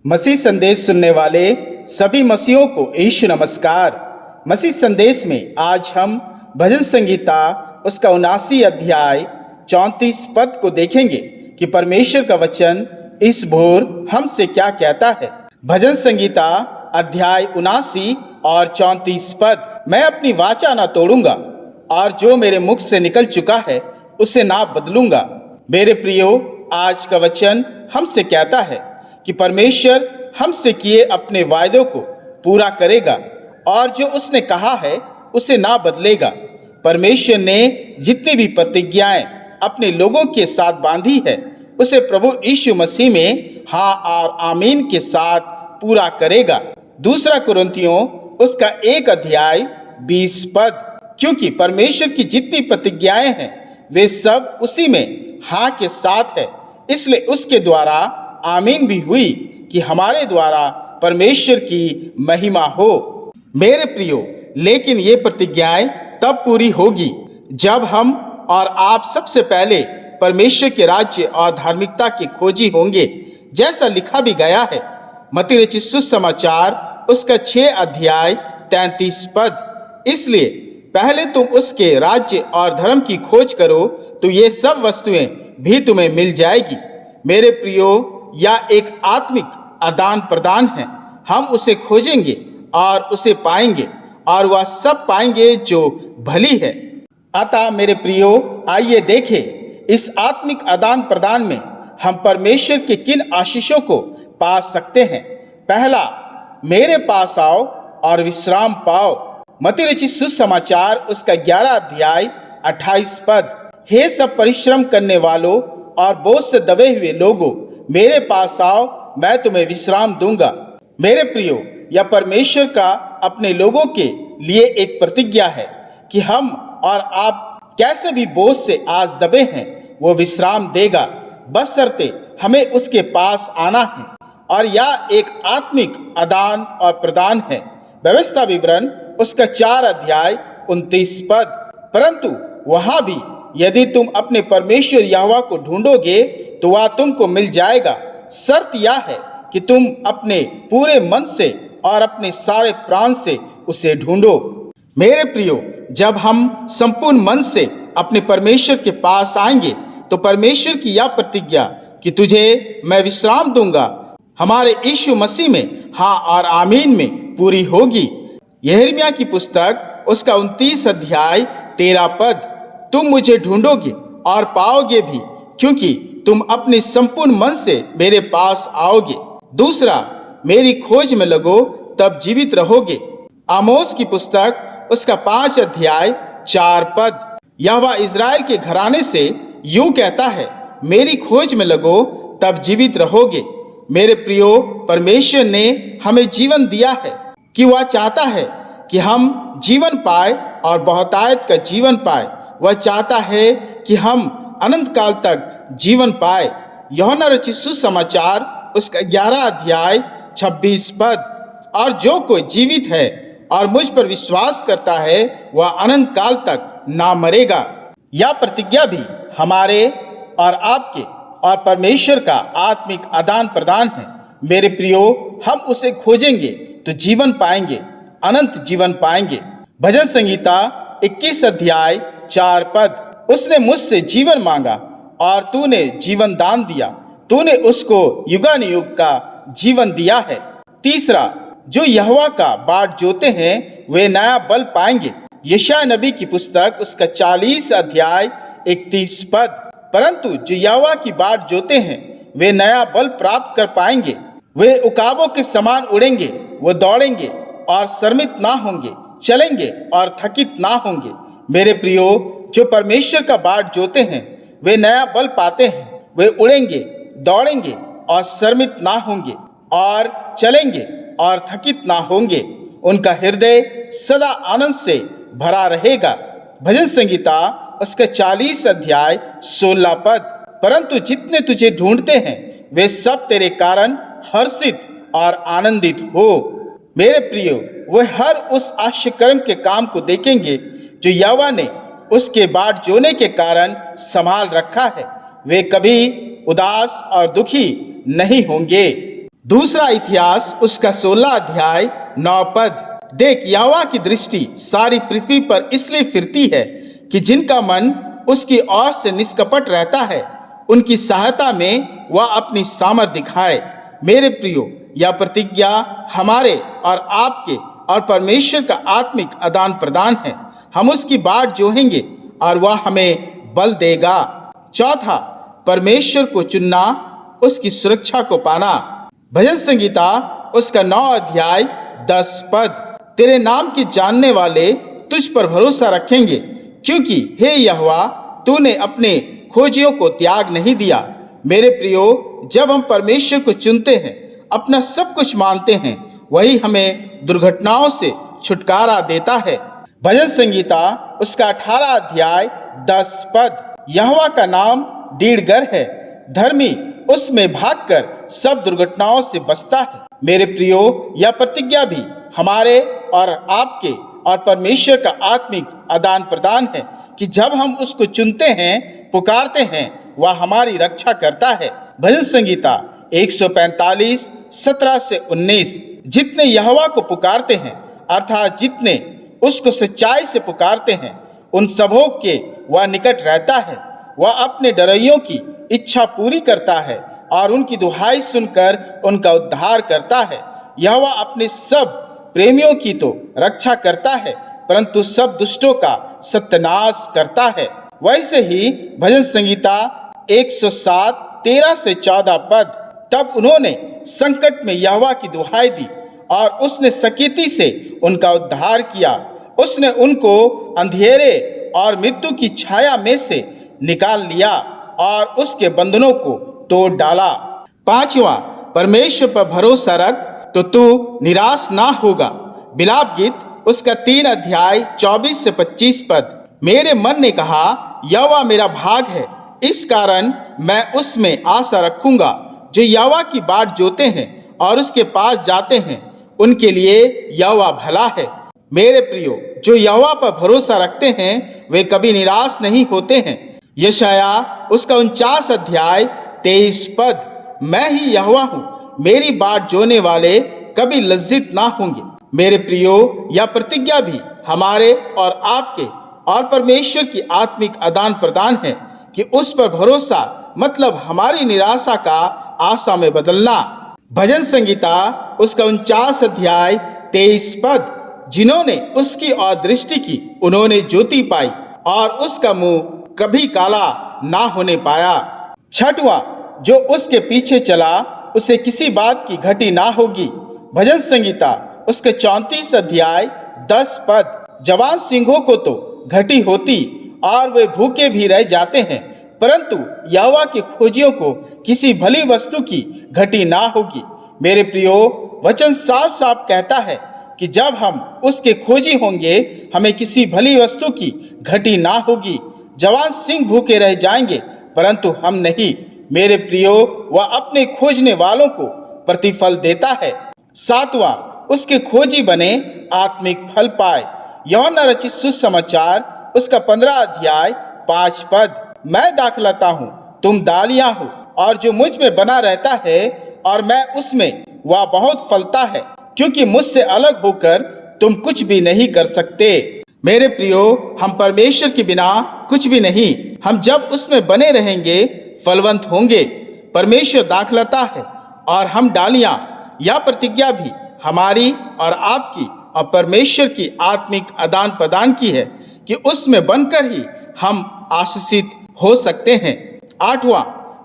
मसीह संदेश सुनने वाले सभी मसीहों को यीशु नमस्कार। मसीह संदेश में आज हम भजन संगीता उसका 79 अध्याय 34 पद को देखेंगे कि परमेश्वर का वचन इस भोर हमसे क्या कहता है। भजन संगीता अध्याय 79 और 34 पद। मैं अपनी वाचा ना तोड़ूंगा और जो मेरे मुख से निकल चुका है उसे ना बदलूंगा। मेरे प्रियो, आज का वचन हमसे कहता है कि परमेश्वर हमसे किए अपने वायदों को पूरा करेगा और जो उसने कहा है उसे ना बदलेगा। परमेश्वर ने जितनी भी प्रतिज्ञाएं अपने लोगों के साथ बांधी है उसे प्रभु यीशु मसीह में हाँ और आमीन के साथ पूरा करेगा। दूसरा कुरिन्थियों उसका 1 अध्याय 20 पद। क्योंकि परमेश्वर की जितनी प्रतिज्ञाएं हैं वे सब उसी में हाँ के साथ है, इसलिए उसके द्वारा आमीन भी हुई कि हमारे द्वारा परमेश्वर की महिमा हो। मेरे प्रियो, लेकिन ये प्रतिज्ञाएं तब पूरी होगी जब हम और आप सबसे पहले परमेश्वर के राज्य और धार्मिकता के खोजी होंगे, जैसा लिखा भी गया है मत्ती रचित सुसमाचार उसका 6 अध्याय 33 पद। इसलिए पहले तुम उसके राज्य और धर्म की खोज करो तो ये सब वस्तुएं भी तुम्हें मिल जाएगी। मेरे प्रियो, यह एक आत्मिक आदान प्रदान है। हम उसे खोजेंगे और उसे पाएंगे और वह सब पाएंगे जो भली है। अतः मेरे प्रियो, आइए देखें इस आत्मिक आदान प्रदान में हम परमेश्वर के किन आशीषों को पा सकते हैं। पहला, मेरे पास आओ और विश्राम पाओ। मत्ती रचित सुसमाचार उसका 11 अध्याय 28 पद। हे सब परिश्रम करने वालों और बोझ से दबे हुए लोगों, मेरे पास आओ, मैं तुम्हें विश्राम दूंगा। मेरे प्रियो, यह परमेश्वर का अपने लोगों के लिए एक प्रतिज्ञा है कि हम और आप कैसे भी बोझ से आज दबे हैं वो विश्राम देगा, बशर्ते हमें उसके पास आना है। और यह एक आत्मिक आदान और प्रदान है। व्यवस्था विवरण उसका 4 अध्याय 29 पद। परंतु वहां भी यदि तुम अपने परमेश्वर यहोवा को ढूंढोगे तो वह तुमको मिल जाएगा। शर्त यह है कि तुम अपने पूरे मन से और अपने सारे प्राण से उसे ढूंढो। मेरे प्रियो, जब हम संपूर्ण मन से अपने परमेश्वर के पास आएंगे तो परमेश्वर की यह प्रतिज्ञा कि तुझे मैं विश्राम दूंगा हमारे यीशु मसीह में हाँ और आमीन में पूरी होगी। यिर्मयाह की पुस्तक उसका 29 अध्याय 13 पद। तुम मुझे ढूंढोगे और पाओगे भी, क्योंकि तुम अपने संपूर्ण मन से मेरे पास आओगे। दूसरा, मेरी खोज में लगो तब जीवित रहोगे। आमोस की पुस्तक उसका 5 अध्याय 4 पद। यहोवा इज़राइल के घराने से यूं कहता है, मेरी खोज में लगो तब जीवित रहोगे। मेरे प्रियो, परमेश्वर ने हमें जीवन दिया है कि वह चाहता है कि हम जीवन पाए और बहुतायत का जीवन पाए। वह चाहता है कि हम अनंत काल तक जीवन पाए। यूहन्ना रचित सुसमाचार उसका 11 अध्याय 26 पद। और जो कोई जीवित है और मुझ पर विश्वास करता है वह अनंत काल तक ना मरेगा। यह प्रतिज्ञा भी हमारे और आपके और परमेश्वर का आत्मिक आदान प्रदान है। मेरे प्रियो, हम उसे खोजेंगे तो जीवन पाएंगे, अनंत जीवन पाएंगे। भजन संगीता 21 अध्याय 4 पद। उसने मुझसे जीवन मांगा और तूने जीवन दान दिया, तूने उसको युगानुयुग का जीवन दिया है। तीसरा, जो यहोवा का बाट जोते हैं वे नया बल पाएंगे। यशायाह नबी की पुस्तक उसका 40 अध्याय 31 पद। परंतु जो यहोवा की बाट जोते हैं वे नया बल प्राप्त कर पाएंगे। वे उकाबों के समान उड़ेंगे, वो दौड़ेंगे और शर्मित ना होंगे, चलेंगे और थकित ना होंगे। मेरे प्रियो, जो परमेश्वर का बाट जोते हैं वे नया बल पाते हैं। वे उड़ेंगे, दौड़ेंगे और शर्मित ना होंगे और चलेंगे और थकित ना होंगे। उनका हृदय सदा आनंद से भरा रहेगा। भजन संगीता उसका 40 अध्याय 16 पद। परंतु जितने तुझे ढूंढते हैं वे सब तेरे कारण हर्षित और आनंदित हो। मेरे प्रियो, वे हर उस आश्चर्यकर्म के काम को देखेंगे जो यहोवा ने उसके बाट जोने के कारण संभाल रखा है। वे कभी उदास और दुखी नहीं होंगे। दूसरा इतिहास उसका 16 अध्याय 9 पद। देख, यहोवा की दृष्टि सारी पृथ्वी पर इसलिए फिरती है कि जिनका मन उसकी ओर से निष्कपट रहता है, उनकी सहायता में वह अपनी सामर्थ दिखाए। मेरे प्रियो, यह प्रतिज्ञा हमारे और आपके और परमेश्वर का आत्मिक आदान प्रदान है। हम उसकी बाट जोहेंगे और वह हमें बल देगा। चौथा, परमेश्वर को चुनना, उसकी सुरक्षा को पाना। भजन संगीता उसका 9 अध्याय 10 पद। तेरे नाम के जानने वाले तुझ पर भरोसा रखेंगे, क्योंकि हे यहोवा, तूने अपने खोजियों को त्याग नहीं दिया। मेरे प्रियो, जब हम परमेश्वर को चुनते हैं, अपना सब कुछ मानते हैं, वही हमें दुर्घटनाओं से छुटकारा देता है। भजन संगीता उसका 18 अध्याय 10 पद। यहोवा का नाम दृढ़ है, धर्मी उसमें भागकर सब दुर्घटनाओं से बचता है। मेरे प्रियो, यह प्रतिज्ञा भी हमारे और आपके और परमेश्वर का आत्मिक आदान प्रदान है कि जब हम उसको चुनते हैं, पुकारते हैं, वह हमारी रक्षा करता है। भजन संगीता 145 17 से 19। जितने यहोवा को पुकारते हैं, अर्थात जितने उसको सच्चाई से पुकारते हैं, उन सबों के वह निकट रहता है। वह अपने डरइयों की इच्छा पूरी करता है और उनकी दुहाई सुनकर उनका उद्धार करता है। यहोवा अपने सब प्रेमियों की तो रक्षा करता है, परंतु सब दुष्टों का सत्यानाश करता है। वैसे ही भजन संगीता 107 13 से 14 पद। तब उन्होंने संकट में यहोवा की दुहाई दी और उसने सकीती से उनका उद्धार किया। उसने उनको अंधेरे और मृत्यु की छाया में से निकाल लिया और उसके बंधनों को तोड़ डाला। पांचवा, परमेश्वर पर भरोसा रख तो तू निराश ना होगा। बिलाप गीत उसका 3 अध्याय 24 से 25 पद। मेरे मन ने कहा, यहोवा मेरा भाग है, इस कारण मैं उसमें आशा रखूंगा। जो यहोवा की बाट जोते हैं और उसके पास जाते हैं, उनके लिए यहोवा भला है। मेरे प्रियो, जो यहोवा पर भरोसा रखते हैं, वे कभी निराश नहीं होते हैं। यशाया उसका 49 अध्याय 23 पद। मैं ही यहोवा हूँ, मेरी बाट जोने वाले कभी लज्जित ना होंगे। मेरे प्रियो, यह प्रतिज्ञा भी हमारे और आपके और परमेश्वर की आत्मिक आदान प्रदान है कि उस पर भरोसा मतलब हमारी निराशा का आशा में बदलना। भजन संगीता उसका 49 अध्याय 23 पद। जिन्होंने उसकी ओर दृष्टि की, उन्होंने ज्योति पाई और उसका मुंह कभी काला ना होने पाया। छठवां, जो उसके पीछे चला, उसे किसी बात की घटी ना होगी। भजन संगीता उसके 34 अध्याय 10 पद। जवान सिंहों को तो घटी होती और वे भूखे भी रह जाते हैं, परंतु यहोवा के खोजियों को किसी भली वस्तु की घटी ना होगी। मेरे प्रियो, वचन साफ साफ कहता है कि जब हम उसके खोजी होंगे, हमें किसी भली वस्तु की घटी ना होगी। जवान सिंह भूखे रह जाएंगे, परंतु हम नहीं। मेरे प्रियो, वह अपने खोजने वालों को प्रतिफल देता है। सातवां, उसके खोजी बने, आत्मिक फल पाए। यूहन्ना रचित सुसमाचार उसका 15 अध्याय 5 पद। मैं दाखलता हूँ, तुम डालियां हो, और जो मुझ में बना रहता है और मैं उसमें, वह बहुत फलता है, क्योंकि मुझसे अलग होकर तुम कुछ भी नहीं कर सकते। मेरे प्रियो, हम परमेश्वर के बिना कुछ भी नहीं। हम जब उसमें बने रहेंगे, फलवंत होंगे। परमेश्वर दाखलता है और हम डालियां। यह प्रतिज्ञा भी हमारी और आपकी और परमेश्वर की आत्मिक आदान प्रदान की है कि उसमें बनकर ही हम आशीषित हो सकते हैं। आठवां,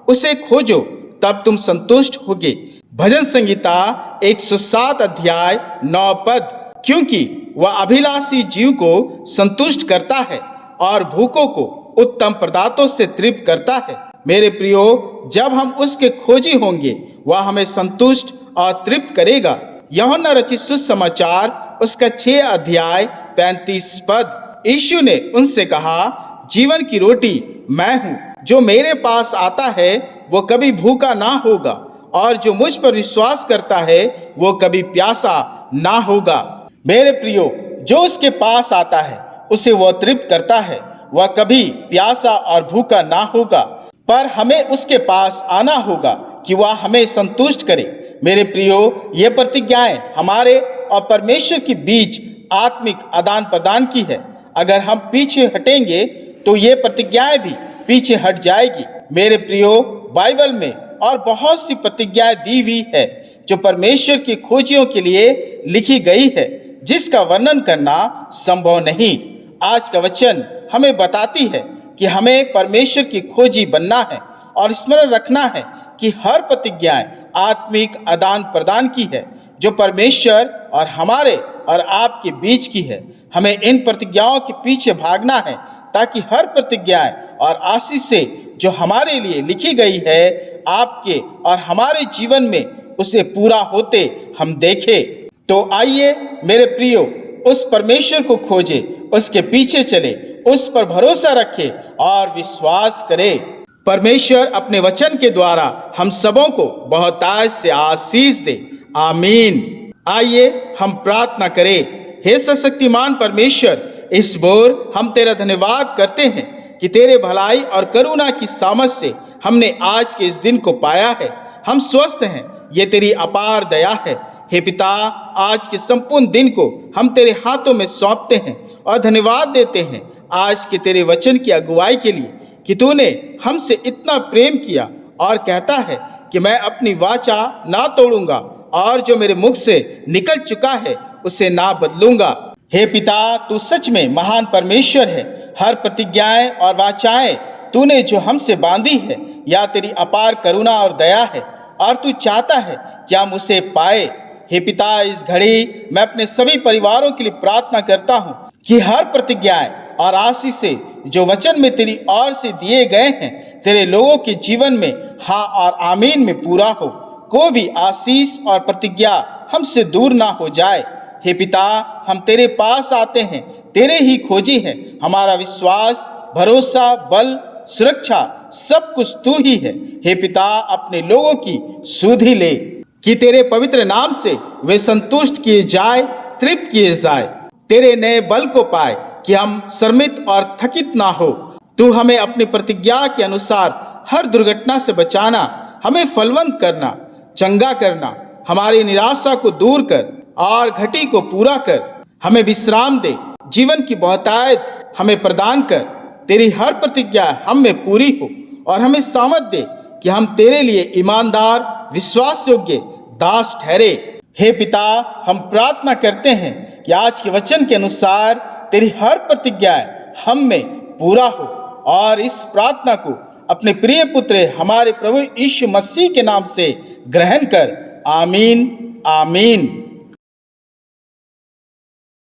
उसे खोजो तब तुम संतुष्ट होगे। भजन संगीता 107 अध्याय 9 पद। क्योंकि वह अभिलाषी जीव को संतुष्ट करता है और भूखों को उत्तम पदार्थों से तृप्त करता है। मेरे प्रियो, जब हम उसके खोजी होंगे, वह हमें संतुष्ट और तृप्त करेगा। यूहन्ना रचित सुसमाचार उसका 6 अध्याय 35 पद। यीशु ने उनसे कहा, जीवन की रोटी मैं हूँ, जो मेरे पास आता है वो कभी भूखा ना होगा, और जो मुझ पर विश्वास करता है वो कभी प्यासा ना होगा। मेरे प्रियो, जो उसके पास आता है उसे वह तृप्त करता है। वह कभी प्यासा और भूखा ना होगा, पर हमें उसके पास आना होगा कि वह हमें संतुष्ट करे। मेरे प्रियो, ये प्रतिज्ञाएं हमारे और परमेश्वर के बीच आत्मिक आदान प्रदान की है। अगर हम पीछे हटेंगे तो ये प्रतिज्ञाएं भी पीछे हट जाएगी। मेरे प्रियो, बाइबल में और बहुत सी प्रतिज्ञाएं दी हुई है जो परमेश्वर की खोजियों के लिए लिखी गई है, जिसका वर्णन करना संभव नहीं। आज का वचन हमें बताती है कि हमें परमेश्वर की खोजी बनना है और स्मरण रखना है कि हर प्रतिज्ञाएं आत्मिक आदान प्रदान की है जो परमेश्वर और हमारे और आपके बीच की है। हमें इन प्रतिज्ञाओं के पीछे भागना है ताकि हर प्रतिज्ञाएं और आशीष से जो हमारे लिए लिखी गई है, आपके और हमारे जीवन में उसे पूरा होते हम देखें। तो आइए मेरे प्रियो, उस परमेश्वर को खोजे, उसके पीछे चले, उस पर भरोसा रखे और विश्वास करे। परमेश्वर अपने वचन के द्वारा हम सबों को बहुतायत से आशीष दे। आमीन। आइए हम प्रार्थना करें। हे सर्वशक्तिमान परमेश्वर, इस बोर हम तेरा धन्यवाद करते हैं कि तेरे भलाई और करुणा की सामर्थ से हमने आज के इस दिन को पाया है। हम स्वस्थ हैं, ये तेरी अपार दया है। हे पिता, आज के संपूर्ण दिन को हम तेरे हाथों में सौंपते हैं और धन्यवाद देते हैं आज के तेरे वचन की अगुवाई के लिए कि तूने हमसे इतना प्रेम किया और कहता है कि मैं अपनी वाचा ना तोड़ूंगा और जो मेरे मुख से निकल चुका है उसे ना बदलूंगा। हे पिता, तू सच में महान परमेश्वर है। हर प्रतिज्ञाएं और वाचाएं तूने जो हमसे बांधी है या तेरी अपार करुणा और दया है और तू चाहता है कि हम उसे पाए। हे पिता, इस घड़ी मैं अपने सभी परिवारों के लिए प्रार्थना करता हूँ कि हर प्रतिज्ञाएं और आशीष से जो वचन में तेरी ओर से दिए गए हैं तेरे लोगों के जीवन में हाँ और आमीन में पूरा हो। कोई भी आशीष और प्रतिज्ञा हमसे दूर ना हो जाए। हे पिता, हम तेरे पास आते हैं, तेरे ही खोजी हैं। हमारा विश्वास, भरोसा, बल, सुरक्षा सब कुछ तू ही है। हे पिता, अपने लोगों की सुधि ले कि तेरे पवित्र नाम से वे संतुष्ट किए जाए, तृप्त किए जाए, तेरे नए बल को पाए कि हम श्रमित और थकित ना हो। तू हमें अपनी प्रतिज्ञा के अनुसार हर दुर्घटना से बचाना, हमें फलवंत करना, चंगा करना, हमारी निराशा को दूर कर और घटी को पूरा कर। हमें विश्राम दे, जीवन की बहुतायत हमें प्रदान कर। तेरी हर प्रतिज्ञा हम में पूरी हो और हमें सामर्थ दे कि हम तेरे लिए ईमानदार, विश्वास योग्य दास ठहरे। हे पिता, हम प्रार्थना करते हैं कि आज के वचन के अनुसार तेरी हर प्रतिज्ञा हम में पूरा हो और इस प्रार्थना को अपने प्रिय पुत्र हमारे प्रभु यीशु मसीह के नाम से ग्रहण कर। आमीन, आमीन।